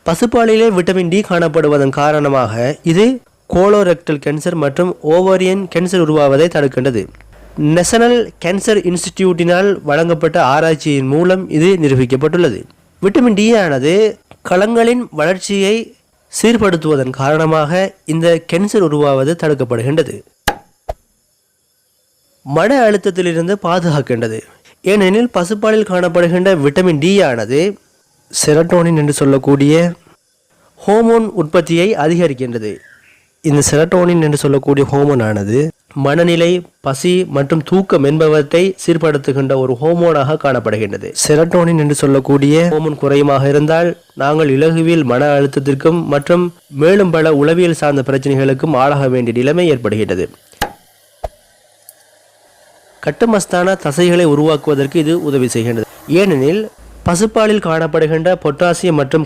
பசுப்பாலிலே vitamin D காணப்படுவதன் காரணமாக இது colorectal cancer மற்றும் ஓவரியன் கேன்சர் உருவாவதை தடுக்கின்றது. நேஷனல் கேன்சர் இன்ஸ்டிடியூட்டினால் வழங்கப்பட்ட ஆராய்ச்சியின் மூலம் இது நிரூபிக்கப்பட்டுள்ளது. விட்டமின் டி ஆனது கலங்களின் வளர்ச்சியை சீர்படுத்துவதன் காரணமாக இந்த கேன்சர் உருவாவது தடுக்கப்படுகின்றது. மன அழுத்தத்திலிருந்து பாதுகாக்கின்றது. ஏனெனில் பசுப்பாலில் காணப்படுகின்ற விட்டமின் டி ஆனது செரட்டோனின் என்று சொல்லக்கூடிய ஹோமோன் உற்பத்தியை அதிகரிக்கின்றது. இந்த செரட்டோனின் என்று சொல்லக்கூடிய ஹோமோன் ஆனது மனநிலை, பசி மற்றும் தூக்கம் என்பவற்றை சீர்படுத்துகின்ற ஒரு ஹோமோனாக காணப்படுகின்றது. செரட்டோனின் என்று சொல்லக்கூடிய ஹோமோன் குறையுமாக இருந்தால் நாங்கள் இலகுவில் மன அழுத்தத்திற்கும் மற்றும் மேலும் பல உளவியல் சார்ந்த பிரச்சனைகளுக்கும் ஆளாக வேண்டிய நிலைமை ஏற்படுகின்றது. கட்டுமஸ்தான தசைகளை உருவாக்குவதற்கு இது உதவி செய்கின்றது. ஏனெனில் பசுப்பாலில் காணப்படுகின்ற பொட்டாசியம் மற்றும்